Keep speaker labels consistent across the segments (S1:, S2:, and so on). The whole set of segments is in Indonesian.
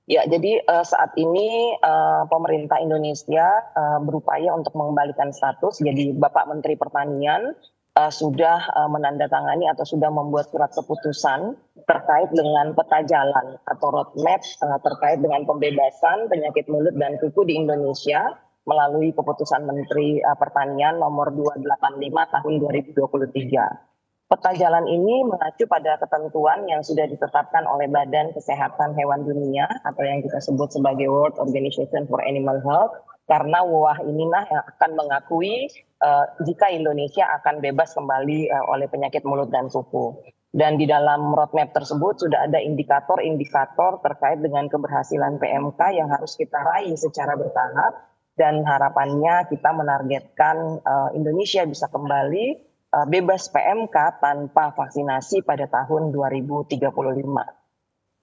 S1: Ya, jadi saat ini pemerintah Indonesia berupaya untuk mengembalikan status. Jadi Bapak Menteri Pertanian sudah menandatangani atau sudah membuat surat keputusan terkait dengan peta jalan atau roadmap terkait dengan pembebasan penyakit mulut dan kuku di Indonesia melalui keputusan Menteri Pertanian nomor 285 tahun 2023. Peta jalan ini mengacu pada ketentuan yang sudah ditetapkan oleh Badan Kesehatan Hewan Dunia atau yang kita sebut sebagai World Organization for Animal Health, karena WOAH inilah yang akan mengakui jika Indonesia akan bebas kembali oleh penyakit mulut dan kuku. Dan di dalam roadmap tersebut sudah ada indikator-indikator terkait dengan keberhasilan PMK yang harus kita raih secara bertahap, dan harapannya kita menargetkan Indonesia bisa kembali bebas PMK tanpa vaksinasi pada tahun 2035.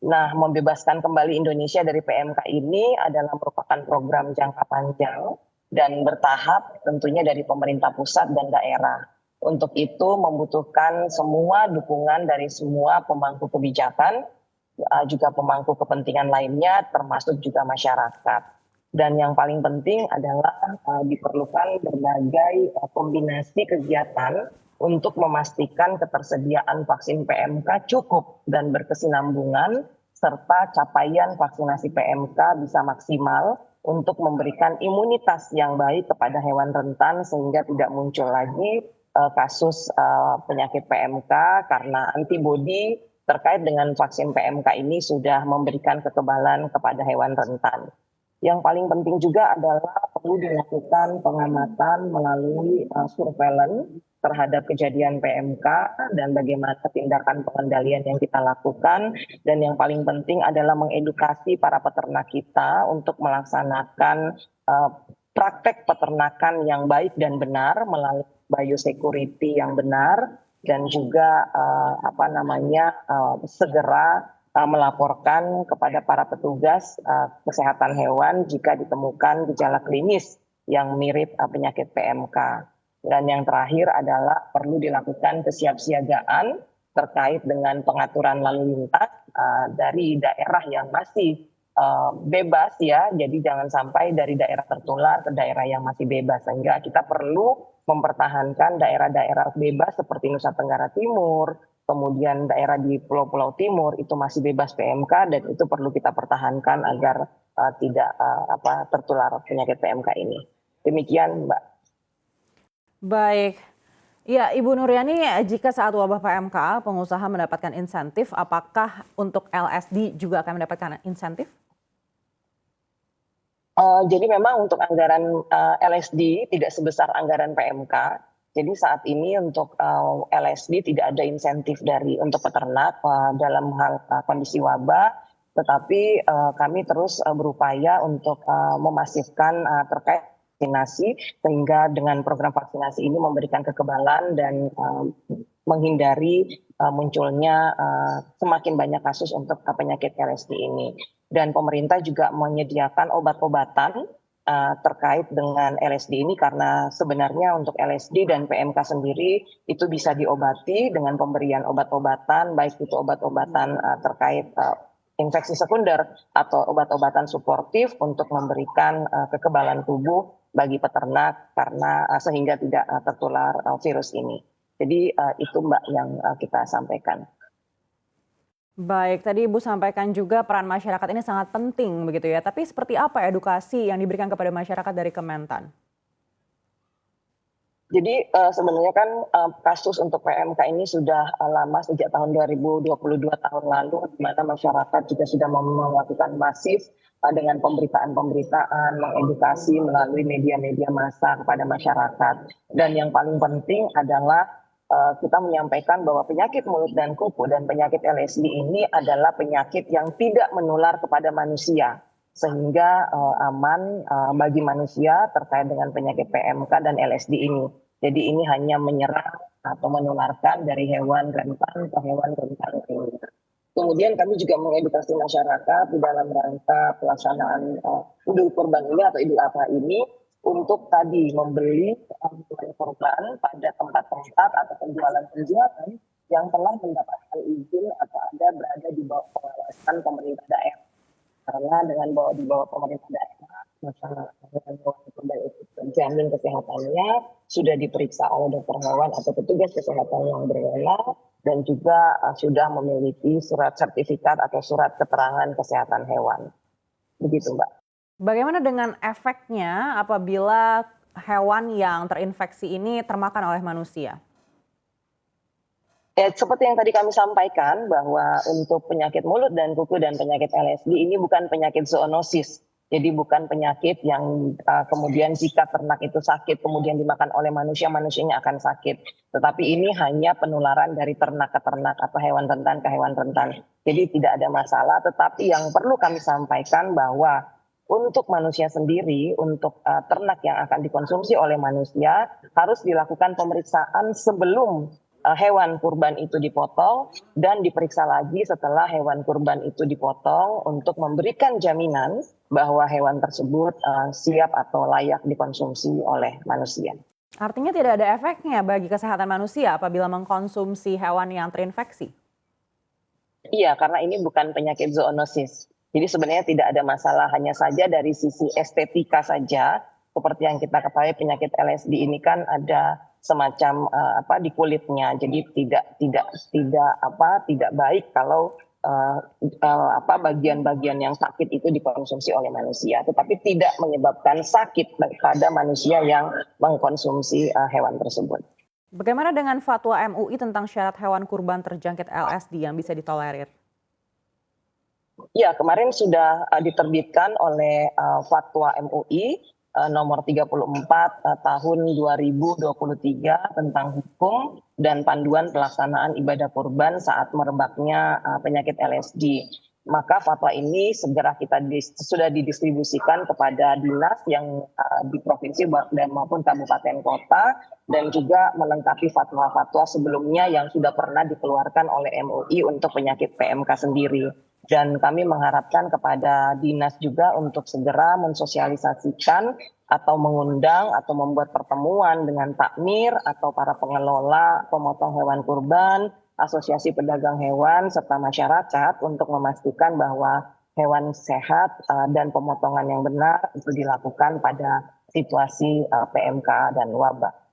S1: Nah, membebaskan kembali Indonesia dari PMK ini adalah merupakan program jangka panjang dan bertahap tentunya dari pemerintah pusat dan daerah. Untuk itu membutuhkan semua dukungan dari semua pemangku kebijakan, juga pemangku kepentingan lainnya, termasuk juga masyarakat. Dan yang paling penting adalah diperlukan berbagai kombinasi kegiatan untuk memastikan ketersediaan vaksin PMK cukup dan berkesinambungan, serta capaian vaksinasi PMK bisa maksimal untuk memberikan imunitas yang baik kepada hewan rentan sehingga tidak muncul lagi kasus penyakit PMK karena antibodi terkait dengan vaksin PMK ini sudah memberikan kekebalan kepada hewan rentan. Yang paling penting juga adalah perlu dilakukan pengamatan melalui surveillance terhadap kejadian PMK dan bagaimana tindakan pengendalian yang kita lakukan. Dan yang paling penting adalah mengedukasi para peternak kita untuk melaksanakan praktek peternakan yang baik dan benar melalui biosecurity yang benar, dan juga segera melaporkan kepada para petugas kesehatan hewan jika ditemukan gejala klinis yang mirip penyakit PMK. Dan yang terakhir adalah perlu dilakukan kesiapsiagaan terkait dengan pengaturan lalu lintas dari daerah yang masih bebas ya, jadi jangan sampai dari daerah tertular ke daerah yang masih bebas, sehingga kita perlu mempertahankan daerah-daerah bebas seperti Nusa Tenggara Timur, kemudian daerah di Pulau-Pulau Timur itu masih bebas PMK, dan itu perlu kita pertahankan agar tidak tertular penyakit PMK ini. Demikian, Mbak.
S2: Baik. Ya, Ibu Nuryani, jika saat wabah PMK pengusaha mendapatkan insentif, apakah untuk LSD juga akan mendapatkan insentif?
S1: Jadi memang untuk anggaran LSD tidak sebesar anggaran PMK. Jadi saat ini untuk LSD tidak ada insentif untuk peternak dalam hal kondisi wabah, tetapi kami terus berupaya untuk memasifkan terkait vaksinasi, sehingga dengan program vaksinasi ini memberikan kekebalan dan menghindari munculnya semakin banyak kasus untuk penyakit LSD ini. Dan pemerintah juga menyediakan obat-obatan terkait dengan LSD ini, karena sebenarnya untuk LSD dan PMK sendiri itu bisa diobati dengan pemberian obat-obatan, baik itu obat-obatan terkait infeksi sekunder atau obat-obatan suportif untuk memberikan kekebalan tubuh bagi peternak karena sehingga tidak tertular virus ini. Jadi itu Mbak yang kita sampaikan.
S2: Baik, tadi Ibu sampaikan juga peran masyarakat ini sangat penting begitu ya. Tapi seperti apa edukasi yang diberikan kepada masyarakat dari Kementan?
S1: Jadi sebenarnya kan kasus untuk PMK ini sudah lama, sejak tahun 2022 tahun lalu, di mana masyarakat juga sudah melakukan masif dengan pemberitaan-pemberitaan, mengedukasi melalui media-media massa kepada masyarakat. Dan yang paling penting adalah kita menyampaikan bahwa penyakit mulut dan kuku dan penyakit LSD ini adalah penyakit yang tidak menular kepada manusia, sehingga aman bagi manusia terkait dengan penyakit PMK dan LSD ini. Jadi ini hanya menyerang atau menularkan dari hewan rentan ke hewan rentan ini. Kemudian kami juga mengedukasi masyarakat di dalam rangka pelaksanaan Idul Kurban ini atau Idul Adha ini, untuk tadi membeli korban pada tempat-tempat atau penjualan-penjualan yang telah mendapatkan izin atau berada di bawah pengawasan pemerintah daerah. bagaimana dengan di bawah pemerintah daerah, masalah hewan kurban itu terjamin kesehatannya, sudah diperiksa oleh dokter hewan atau petugas kesehatan yang berwenang, dan juga sudah memiliki surat sertifikat atau surat keterangan kesehatan hewan. Begitu, Mbak.
S2: Bagaimana dengan efeknya apabila hewan yang terinfeksi ini termakan oleh manusia?
S1: Ya, seperti yang tadi kami sampaikan bahwa untuk penyakit mulut dan kuku dan penyakit LSD ini bukan penyakit zoonosis. Jadi bukan penyakit yang kemudian jika ternak itu sakit kemudian dimakan oleh manusia, manusianya akan sakit. Tetapi ini hanya penularan dari ternak ke ternak atau hewan rentan ke hewan rentan. Jadi tidak ada masalah, tetapi yang perlu kami sampaikan bahwa untuk manusia sendiri, untuk ternak yang akan dikonsumsi oleh manusia harus dilakukan pemeriksaan sebelum hewan kurban itu dipotong dan diperiksa lagi setelah hewan kurban itu dipotong untuk memberikan jaminan bahwa hewan tersebut siap atau layak dikonsumsi oleh manusia.
S2: Artinya tidak ada efeknya bagi kesehatan manusia apabila mengkonsumsi hewan yang terinfeksi?
S1: Iya, karena ini bukan penyakit zoonosis. Jadi sebenarnya tidak ada masalah, hanya saja dari sisi estetika saja, seperti yang kita ketahui penyakit LSD ini kan ada semacam di kulitnya, jadi tidak baik kalau bagian-bagian yang sakit itu dikonsumsi oleh manusia, tetapi tidak menyebabkan sakit pada manusia yang mengkonsumsi hewan tersebut.
S2: Bagaimana dengan fatwa MUI tentang syarat hewan kurban terjangkit LSD yang bisa ditolerir?
S1: Ya, kemarin sudah diterbitkan oleh fatwa MUI nomor 34 tahun 2023 tentang hukum dan panduan pelaksanaan ibadah kurban saat merebaknya penyakit LSD. Maka fatwa ini segera sudah didistribusikan kepada dinas yang di provinsi dan maupun kabupaten kota, dan juga melengkapi fatwa-fatwa sebelumnya yang sudah pernah dikeluarkan oleh MUI untuk penyakit PMK sendiri. Dan kami mengharapkan kepada dinas juga untuk segera mensosialisasikan atau mengundang atau membuat pertemuan dengan takmir atau para pengelola pemotong hewan kurban, asosiasi pedagang hewan, serta masyarakat untuk memastikan bahwa hewan sehat dan pemotongan yang benar itu dilakukan pada situasi PMK dan wabah.